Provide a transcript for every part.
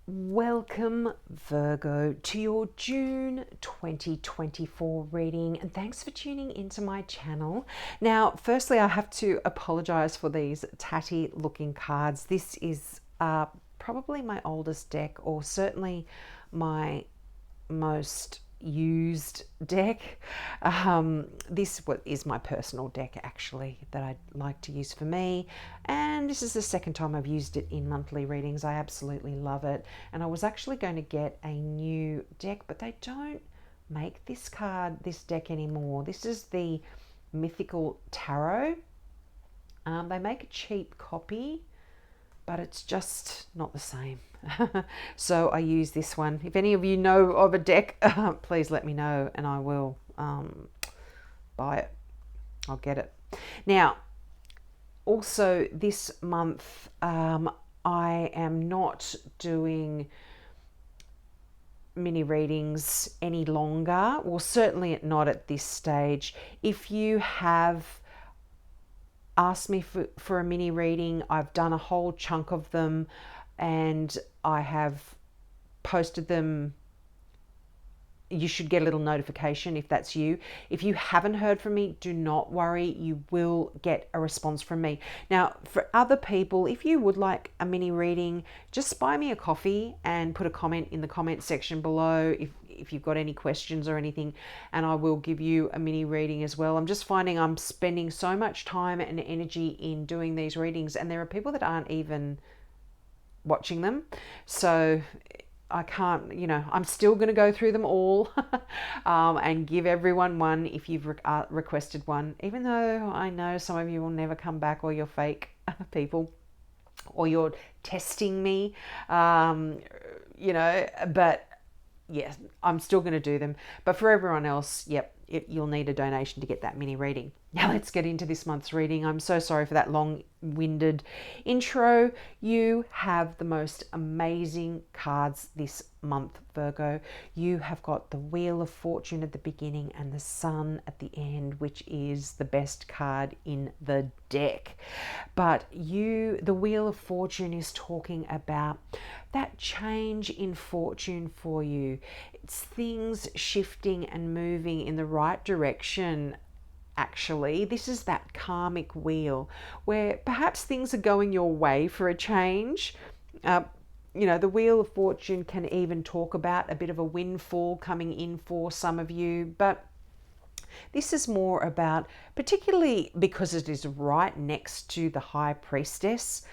Welcome, Virgo, to your June 2024 reading, and thanks for tuning into my channel. Now, firstly, I have to apologize for these tatty looking cards. This is probably my oldest deck, or certainly my most used deck. This is my personal deck, actually, that I like to use for me, and this is the second time I've used it in monthly readings. I absolutely love it, and I was actually going to get a new deck, but they don't make this deck anymore. This is the Mythical Tarot. They make a cheap copy, but it's just not the same. So I use this one. If any of you know of a deck, please let me know and I will buy it. I'll get it. Now, also this month, I am not doing mini readings any longer. Well, certainly not at this stage. If you have asked me for a mini reading, I've done a whole chunk of them and I have posted them. You should get a little notification if that's you. If you haven't heard from me, do not worry, you will get a response from me. Now, for other people, if you would like a mini reading, just buy me a coffee and put a comment in the comment section below if you've got any questions or anything, and I will give you a mini reading as well. I'm just finding I'm spending so much time and energy in doing these readings, and there are people that aren't even watching them, so I can't, I'm still going to go through them all and give everyone one if you've requested one, even though I know some of you will never come back, or you're fake people, or you're testing me, but yes, I'm still going to do them. But for everyone else, yep, you'll need a donation to get that mini reading. Now let's get into this month's reading. I'm so sorry for that long-winded intro. You have the most amazing cards this month, Virgo. You have got the Wheel of Fortune at the beginning and the Sun at the end, which is the best card in the deck. But the Wheel of Fortune is talking about that change in fortune for you. It's things shifting and moving in the right direction. Actually, this is that karmic wheel where perhaps things are going your way for a change. The Wheel of Fortune can even talk about a bit of a windfall coming in for some of you, but this is more about, particularly because it is right next to the High Priestess,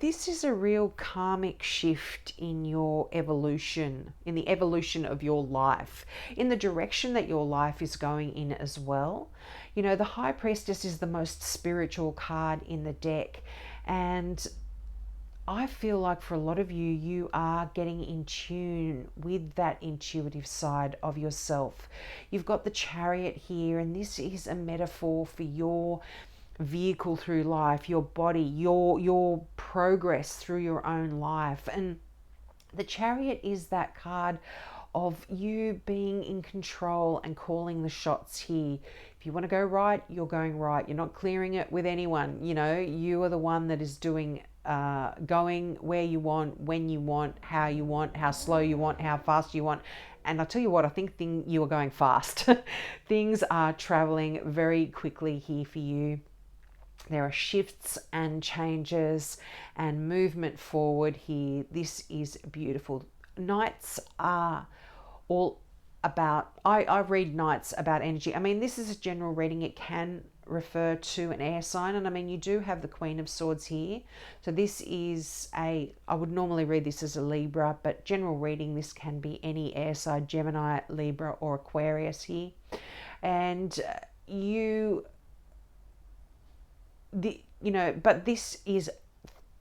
this is a real karmic shift in your evolution, in the evolution of your life, in the direction that your life is going in as well. The High Priestess is the most spiritual card in the deck, and I feel like for a lot of you, you are getting in tune with that intuitive side of yourself. You've got the Chariot here, and this is a metaphor for your vehicle through life, your body, your progress through your own life. And the Chariot is that card of you being in control and calling the shots here. If you want to go right, you're going right. You're not clearing it with anyone. You are the one that is doing going where you want, when you want, how slow you want, how fast you want. And I'll tell you what, I think you are going fast. Things are traveling very quickly here for you. There are shifts and changes and movement forward here. This is beautiful. Nights are all about, I read nights about energy. I mean, this is a general reading. It can refer to an air sign. And I mean, you do have the Queen of Swords here. So this is I would normally read this as a Libra, but general reading, this can be any air sign, Gemini, Libra, or Aquarius here. And but this is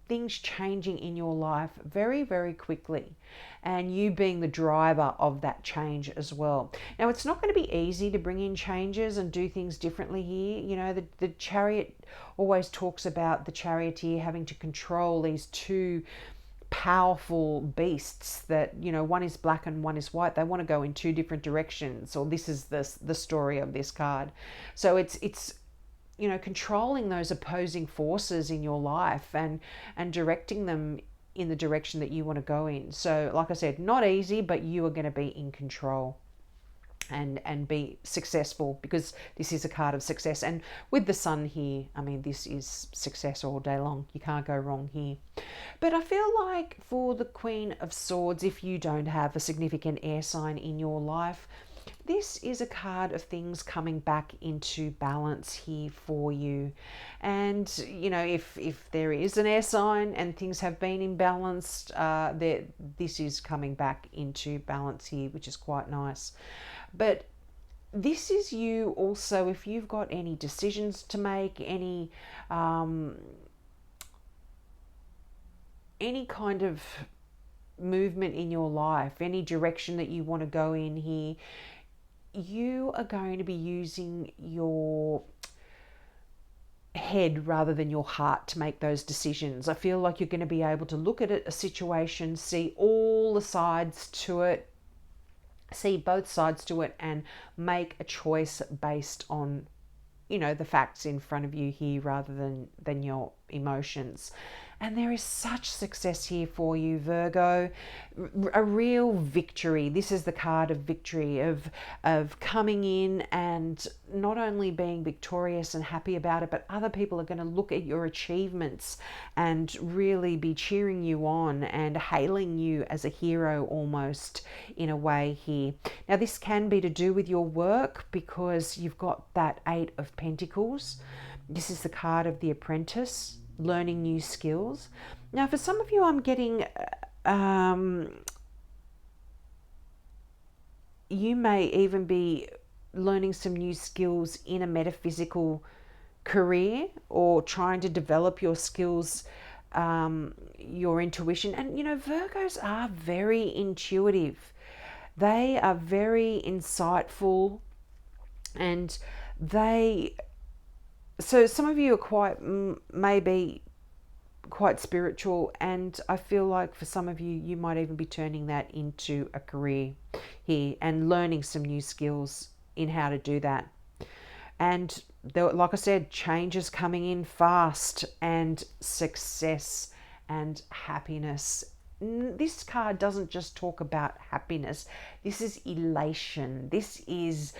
things changing in your life very, very quickly, and you being the driver of that change as well. Now, it's not going to be easy to bring in changes and do things differently here. The Chariot always talks about the charioteer having to control these two powerful beasts that, one is black and one is white. They want to go in two different directions, or this is the story of this card. So it's controlling those opposing forces in your life and directing them in the direction that you want to go in. So like I said, not easy, but you are going to be in control and be successful, because this is a card of success. And with the sun here, I mean, this is success all day long. You can't go wrong here. But I feel like for the Queen of Swords, if you don't have a significant air sign in your life, this is a card of things coming back into balance here for you. And, if there is an air sign and things have been imbalanced, this is coming back into balance here, which is quite nice. But this is you also, if you've got any decisions to make, any kind of movement in your life, any direction that you want to go in here, you are going to be using your head rather than your heart to make those decisions. I feel like you're going to be able to look at a situation, see all the sides to it, see both sides to it, and make a choice based on the facts in front of you here rather than your emotions. And there is such success here for you, Virgo. A real victory. This is the card of victory, of coming in and not only being victorious and happy about it, but other people are going to look at your achievements and really be cheering you on and hailing you as a hero almost, in a way here. Now, this can be to do with your work, because you've got that Eight of Pentacles. This is the card of the apprentice, learning new skills. Now, for some of you, I'm getting you may even be learning some new skills in a metaphysical career, or trying to develop your skills, your intuition. And Virgos are very intuitive. They are very insightful, and so some of you are maybe quite spiritual, and I feel like for some of you, you might even be turning that into a career here and learning some new skills in how to do that. And like I said, change is coming in fast, and success and happiness. This card doesn't just talk about happiness. This is elation. This is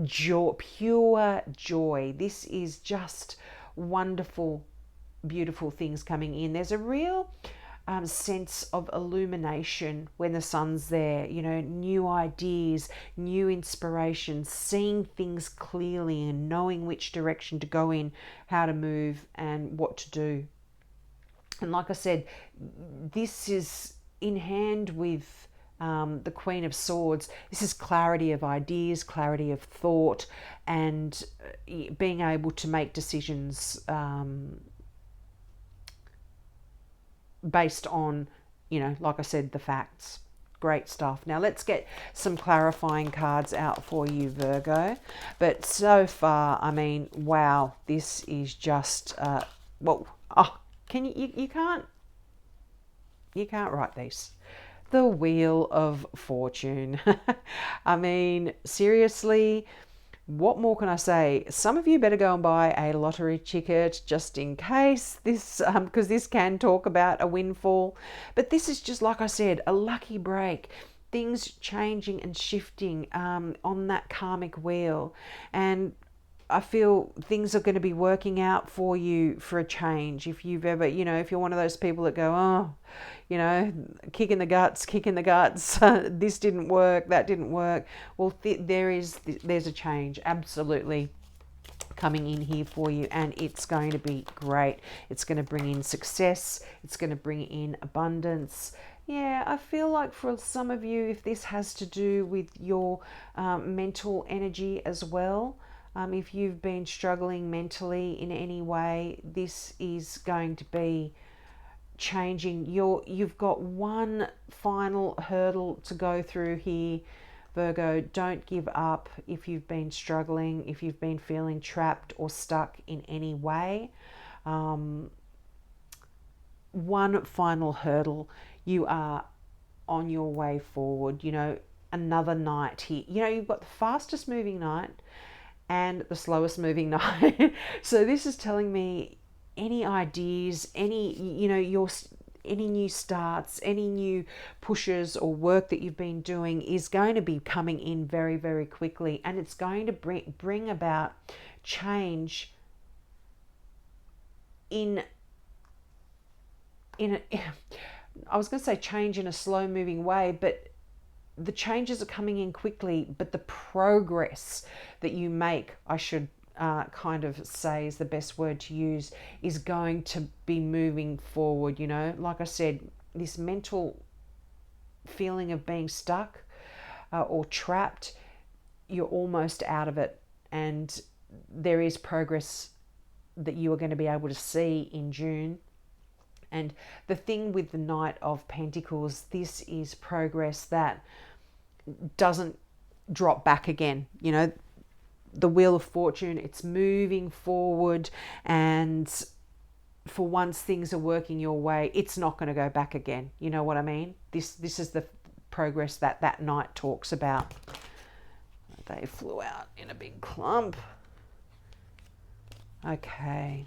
joy, pure joy. This is just wonderful, beautiful things coming in. There's a real sense of illumination when the sun's there. New ideas, new inspirations, seeing things clearly and knowing which direction to go in, how to move, and what to do. And like I said, this is in hand with the Queen of Swords. This is clarity of ideas, clarity of thought, and being able to make decisions based on, like I said, the facts. Great stuff. Now let's get some clarifying cards out for you, Virgo. But so far, I mean, wow, this is just, can you can't write these. The Wheel of Fortune. I mean, seriously, what more can I say? Some of you better go and buy a lottery ticket just in case this, because this can talk about a windfall. But this is just, like I said, a lucky break. Things changing and shifting on that karmic wheel. And I feel things are going to be working out for you for a change. If you've ever, if you're one of those people that go, kick in the guts, this didn't work, that didn't work. Well, there's a change absolutely coming in here for you, and it's going to be great. It's going to bring in success. It's going to bring in abundance. Yeah, I feel like for some of you, if this has to do with your mental energy as well, if you've been struggling mentally in any way, this is going to be changing. You've got one final hurdle to go through here, Virgo. Don't give up if you've been struggling, if you've been feeling trapped or stuck in any way. One final hurdle. You are on your way forward. Another night here. You've got the fastest moving night, and the slowest moving night. So this is telling me any ideas, any new starts, any new pushes or work that you've been doing is going to be coming in very, very quickly, and it's going to bring about change in a, I was going to say change in a slow moving way, but the changes are coming in quickly, but the progress that you make, I should kind of say is the best word to use, is going to be moving forward. Like I said, this mental feeling of being stuck or trapped, you're almost out of it, and there is progress that you are going to be able to see in June. And the thing with the Knight of Pentacles, this is progress that doesn't drop back again. The Wheel of Fortune, it's moving forward, and for once things are working your way, it's not going to go back again. You know what I mean? This is the progress that Knight talks about. They flew out in a big clump. Okay.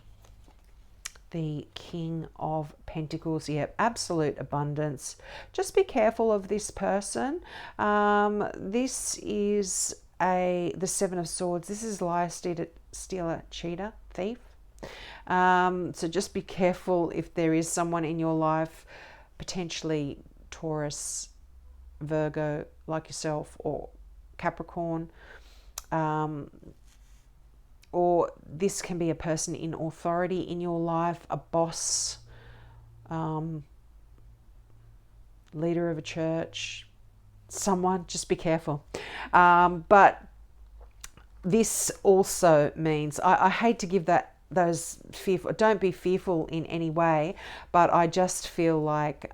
The King of Pentacles, absolute abundance. Just be careful of this person. This is the Seven of Swords. This is liar, stealer, cheater, thief. So just be careful if there is someone in your life, potentially Taurus, Virgo, like yourself, or Capricorn. Or this can be a person in authority in your life, a boss, leader of a church, someone. Just be careful. But this also means, I hate to give those fearful, don't be fearful in any way, but I just feel like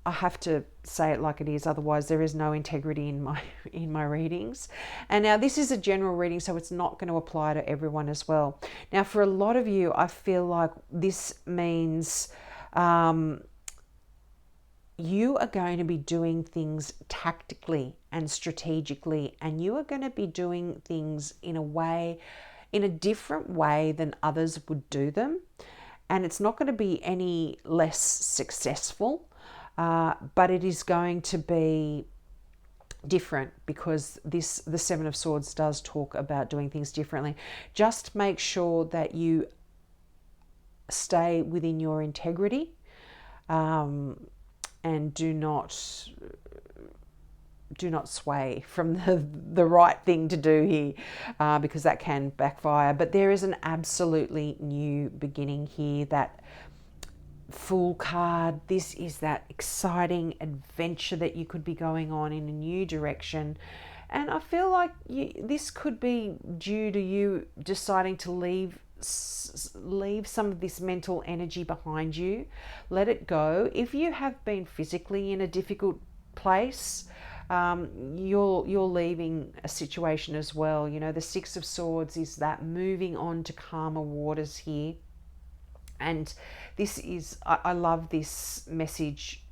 I have to say it like it is, otherwise there is no integrity in my readings. And now this is a general reading, so it's not going to apply to everyone as well. Now for a lot of you, I feel like this means you are going to be doing things tactically and strategically, and you are going to be doing things in a different way than others would do them. And it's not going to be any less successful. But it is going to be different, because the Seven of Swords does talk about doing things differently. Just make sure that you stay within your integrity, and do not sway from the right thing to do here, because that can backfire. But there is an absolutely new beginning here. That Fool card, this is that exciting adventure that you could be going on in a new direction. And I feel like this could be due to you deciding to leave some of this mental energy behind you. Let it go. If you have been physically in a difficult place, you're leaving a situation as well. The Six of Swords is that moving on to calmer waters here. And this is, I love this message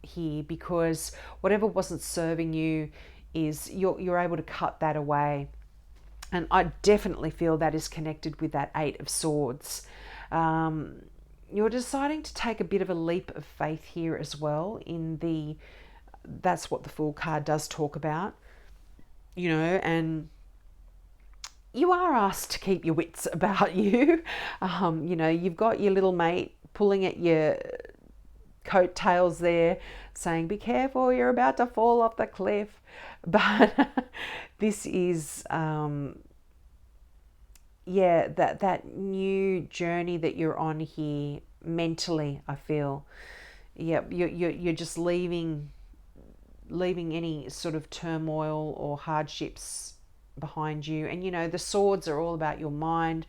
here, because whatever wasn't serving you is you're able to cut that away. And I definitely feel that is connected with that Eight of Swords. You're deciding to take a bit of a leap of faith here as well. That's what the Fool card does talk about, and you are asked to keep your wits about you. You've got your little mate pulling at your coattails there, saying, be careful, you're about to fall off the cliff. But this is, that new journey that you're on here mentally, I feel. You're just leaving any sort of turmoil or hardships behind you. And the swords are all about your mind,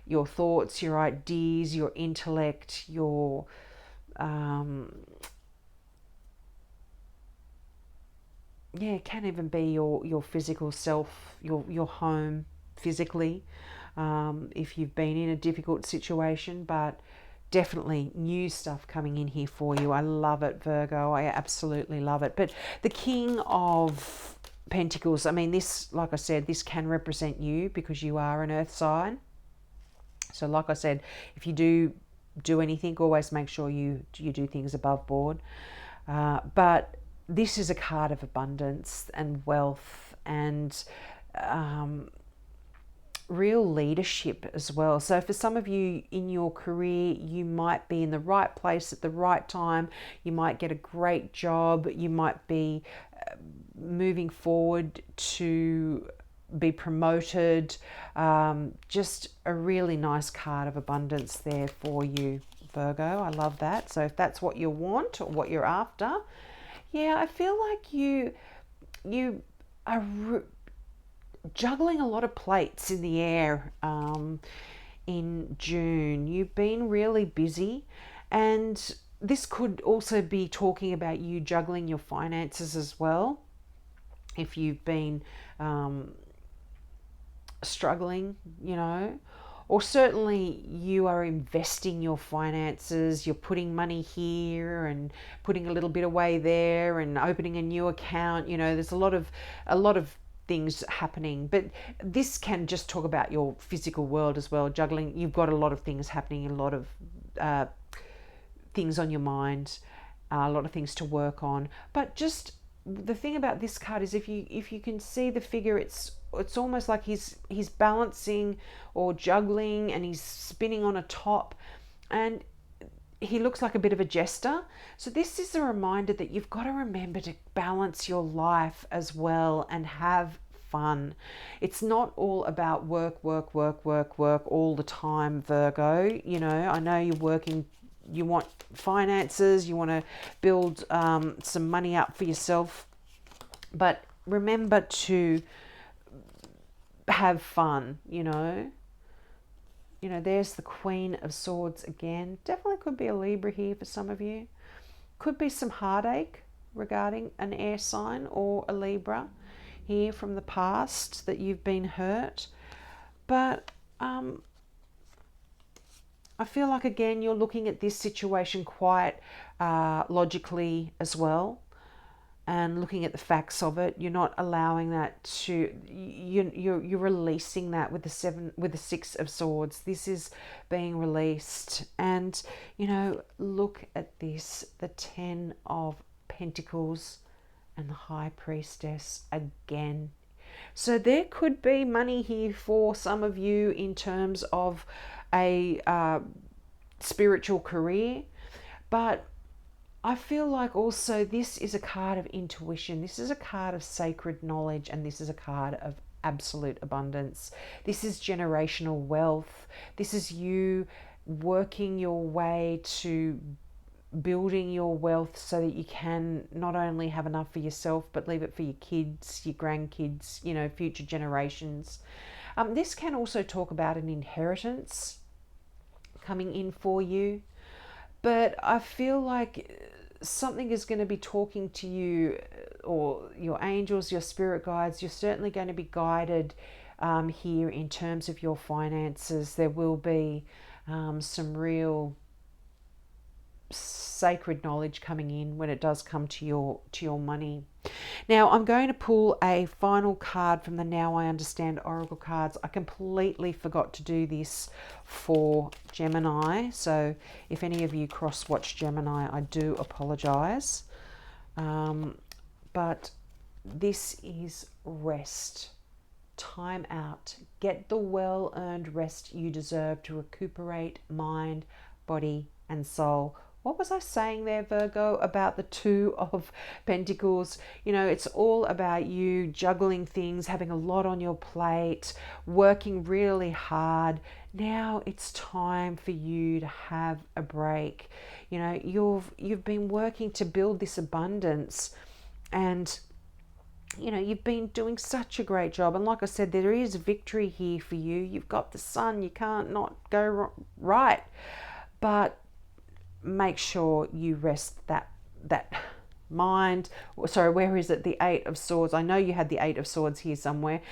your thoughts, your ideas, your intellect, your it can even be your physical self, your home physically, if you've been in a difficult situation. But definitely new stuff coming in here for you. I love it, Virgo. I absolutely love it. But the King of Pentacles. I mean, this, like I said, this can represent you because you are an earth sign. So like I said, if you do anything, always make sure you do things above board. But this is a card of abundance and wealth and real leadership as well. So for some of you in your career, you might be in the right place at the right time. You might get a great job. You might be moving forward to be promoted. Just a really nice card of abundance there for you, Virgo. I love that. So if that's what you want or what you're after, yeah, I feel like you are juggling a lot of plates in the air in June. You've been really busy, and this could also be talking about you juggling your finances as well. If you've been struggling, you know, or certainly you are investing your finances, you're putting money here and putting a little bit away there and opening a new account. You know, there's a lot of things happening, but this can just talk about your physical world as well. Juggling, you've got a lot of things happening, a lot of things on your mind, a lot of things to work on. But just the thing about this card is if you can see the figure, it's almost like he's balancing or juggling, and he's spinning on a top, and he looks like a bit of a jester. So this is a reminder that you've got to remember to balance your life as well and have fun. It's not all about work all the time, Virgo. You know, I know you're working, you want finances, you want to build some money up for yourself, but remember to have fun, you know. You know, there's the Queen of Swords again. Definitely could be a Libra here for some of you. Could be some heartache regarding an air sign or a Libra here from the past that you've been hurt. But I feel like, again, you're looking at this situation quite logically as well, and looking at the facts of it. You're not allowing that to, you're releasing that with the Six of Swords. This is being released. And, you know, look at this, the Ten of Pentacles and the High Priestess again. So there could be money here for some of you in terms of a spiritual career, but I feel like also this is a card of intuition. This is a card of sacred knowledge, and this is a card of absolute abundance. This is generational wealth. This is you working your way to building your wealth so that you can not only have enough for yourself, but leave it for your kids, your grandkids, you know, future generations. This can also talk about an inheritance coming in for you. But I feel like something is going to be talking to you, or your angels, your spirit guides. You're certainly going to be guided here in terms of your finances. There will be some real sacred knowledge coming in when it does come to your money. Now I'm going to pull a final card from the Now I Understand Oracle cards. I completely forgot to do this for Gemini, so if any of you cross-watch Gemini, I do apologize. But this is rest. Time out. Get the well-earned rest you deserve to recuperate mind, body, and soul. What was I saying there, Virgo, about the Two of Pentacles? You know, it's all about you juggling things, having a lot on your plate, working really hard. Now it's time for you to have a break. You know, you've been working to build this abundance, and you know, you've been doing such a great job. And like I said, there is victory here for you. You've got the Sun. You can't not go right. But make sure you rest that mind. Sorry, where is it? The Eight of Swords. I know you had the Eight of Swords here somewhere.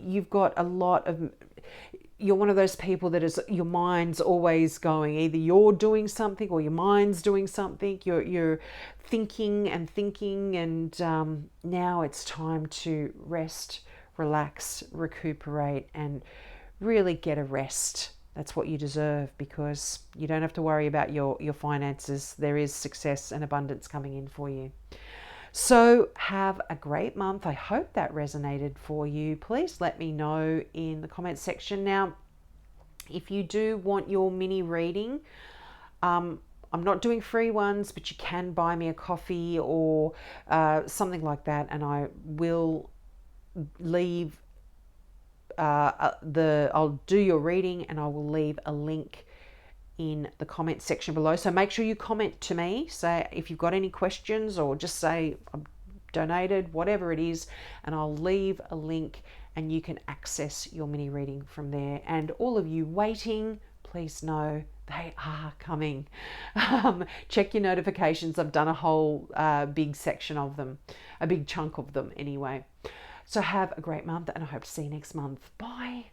You've got a lot of, you're one of those people that is, your mind's always going. Either you're doing something or your mind's doing something. You're thinking and thinking, and now it's time to rest, relax, recuperate, and really get a rest. That's what you deserve, because you don't have to worry about your finances. There is success and abundance coming in for you. So have a great month. I hope that resonated for you. Please let me know in the comments section. Now, if you do want your mini reading, I'm not doing free ones, but you can buy me a coffee or something like that, and I will leave I'll do your reading, and I will leave a link in the comment section below. So make sure you comment to me, say if you've got any questions, or just say I'm donated, whatever it is, and I'll leave a link and you can access your mini reading from there. And all of you waiting, please know they are coming. Check your notifications. I've done a whole big section of them, a big chunk of them anyway. So have a great month, and I hope to see you next month. Bye.